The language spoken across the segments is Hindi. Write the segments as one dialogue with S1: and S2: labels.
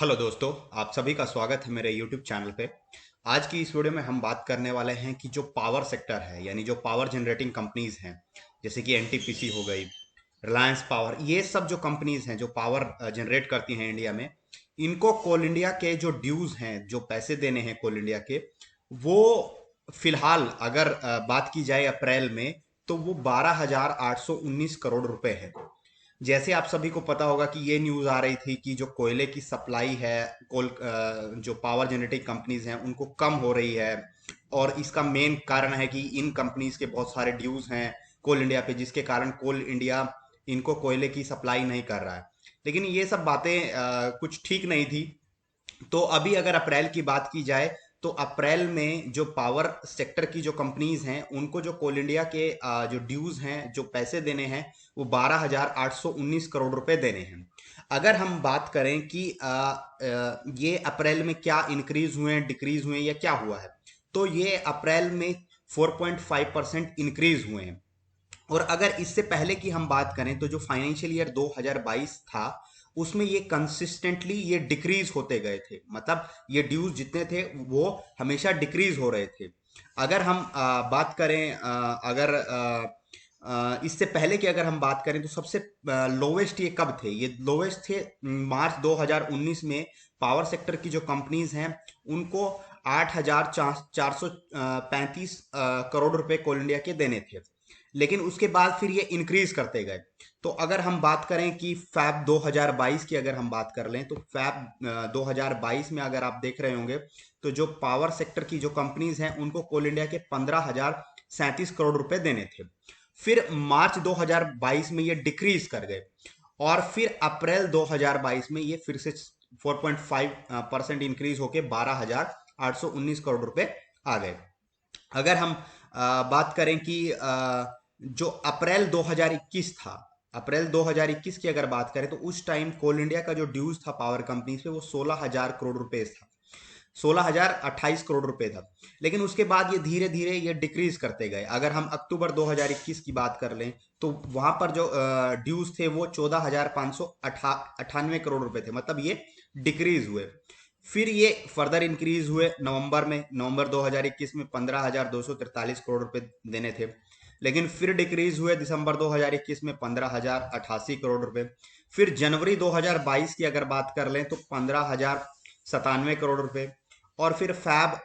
S1: हेलो दोस्तों, आप सभी का स्वागत है मेरे YouTube चैनल पे। आज की इस वीडियो में हम बात करने वाले हैं कि जो पावर सेक्टर है, यानी जो पावर जनरेटिंग कंपनीज हैं, जैसे कि एनटीपीसी हो गई, रिलायंस पावर, ये सब जो कंपनीज हैं जो पावर जनरेट करती हैं इंडिया में, इनको कोल इंडिया के जो ड्यूज हैं, जो पैसे देने हैं कोल इंडिया के, वो फिलहाल अगर बात की जाए अप्रैल में, तो वो 12,819 करोड़ रुपए है। जैसे आप सभी को पता होगा कि ये न्यूज आ रही थी कि जो कोयले की सप्लाई है, जो पावर जेनेटिक कंपनीज हैं उनको कम हो रही है, और इसका मेन कारण है कि इन कंपनीज के बहुत सारे ड्यूज हैं कोल इंडिया पे, जिसके कारण कोल इंडिया इनको कोयले की सप्लाई नहीं कर रहा है। लेकिन ये सब बातें कुछ ठीक नहीं थी। तो अभी अगर अप्रैल की बात की जाए, तो अप्रैल में जो पावर सेक्टर की जो कंपनीज हैं उनको जो कोल इंडिया के जो ड्यूज हैं, जो पैसे देने हैं, वो 12,819 करोड़ रुपए देने हैं। अगर हम बात करें कि ये अप्रैल में क्या इंक्रीज हुए, डिक्रीज हुए या क्या हुआ है, तो ये अप्रैल में 4.5% इंक्रीज हुए हैं। और अगर इससे पहले की हम बात करें, तो जो फाइनेंशियल ईयर 2022 था, उसमें ये कंसिस्टेंटली ये डिक्रीज होते गए थे। मतलब ये ड्यूज जितने थे वो हमेशा डिक्रीज हो रहे थे। अगर हम बात करें, अगर इससे पहले की अगर हम बात करें, तो सबसे लोवेस्ट ये कब थे? ये लोवेस्ट थे मार्च 2019 में। पावर सेक्टर की जो कंपनीज हैं उनको 8,435 करोड़ रुपए कोल इंडिया के देने थे। लेकिन उसके बाद फिर ये इंक्रीज करते गए। तो अगर हम बात करें कि फैब 2022 की अगर हम बात कर लें, तो फैब 2022 में अगर आप देख रहे होंगे, तो जो पावर सेक्टर की जो कंपनीज हैं उनको कोल इंडिया के 15,037 करोड़ रुपए देने थे। फिर मार्च 2022 में ये डिक्रीज कर गए, और फिर अप्रैल 2022 में ये फिर से 4.5% इंक्रीज होके 12,819 करोड़ रुपए आ गए। अगर हम बात करें कि जो अप्रैल 2021 था, अप्रैल 2021 की अगर बात करें, तो उस टाइम कोल इंडिया का जो ड्यूज था पावर कंपनीज पे, वो 16,000 करोड़ रुपए था। 16,028 करोड़ रुपए था। लेकिन उसके बाद ये धीरे धीरे ये डिक्रीज करते गए। अगर हम अक्टूबर 2021 की बात कर लें, तो वहां पर जो ड्यूज थे वो 14,598 करोड़ रुपए थे। मतलब ये डिक्रीज हुए। फिर ये फर्दर इंक्रीज हुए नवंबर में। नवंबर 2021 में 15,243 करोड़ रुपए देने थे। लेकिन फिर डिक्रीज हुए दिसंबर 2021 में 15,088 करोड़ रुपए। फिर जनवरी 2022 की अगर बात कर लें, तो 15,097 करोड़ रुपए। और फिर फैब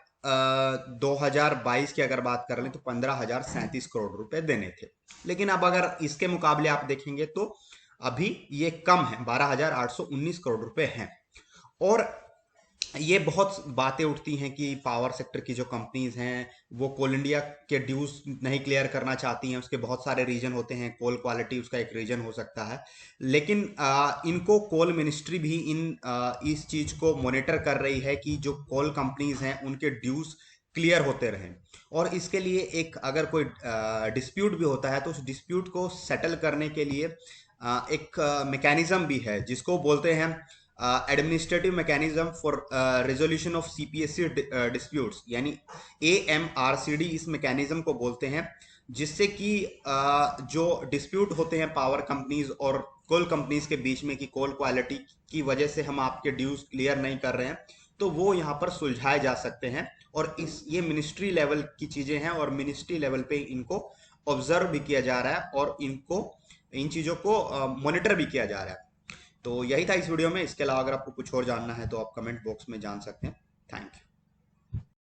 S1: 2022 की अगर बात कर लें, तो 15,037 करोड़ रुपए देने थे। लेकिन अब अगर इसके मुकाबले आप देखेंगे, तो अभी ये कम है, 12,819 करोड़ रुपए हैं। और ये बहुत बातें उठती हैं कि पावर सेक्टर की जो कंपनीज हैं वो कोल इंडिया के ड्यूज नहीं क्लियर करना चाहती हैं। उसके बहुत सारे रीजन होते हैं, कोल क्वालिटी उसका एक रीजन हो सकता है। लेकिन इनको कोल मिनिस्ट्री भी इस चीज को मॉनिटर कर रही है कि जो कोल कंपनीज हैं उनके ड्यूज क्लियर होते रहें। और इसके लिए एक अगर कोई डिस्प्यूट भी होता है, तो उस डिस्प्यूट को सेटल करने के लिए एक मैकेनिज्म भी है, जिसको बोलते हैं administrative mechanism for resolution of CPSC disputes, यानी एएमआरसीडी इस मैकेनिज्म को बोलते हैं। जिससे कि जो डिस्प्यूट होते हैं पावर कंपनीज और कोल कंपनीज के बीच में, कि कोल क्वालिटी की वजह से हम आपके ड्यूज क्लियर नहीं कर रहे हैं, तो वो यहाँ पर सुलझाए जा सकते हैं। और ये मिनिस्ट्री लेवल की चीजें हैं, और मिनिस्ट्री लेवल पे इनको ऑब्जर्व भी किया जा रहा है, और इनको इन चीजों को मॉनिटर भी किया जा रहा है। तो यही था इस वीडियो में। इसके अलावा अगर आपको कुछ और जानना है, तो आप कमेंट बॉक्स में जान सकते हैं।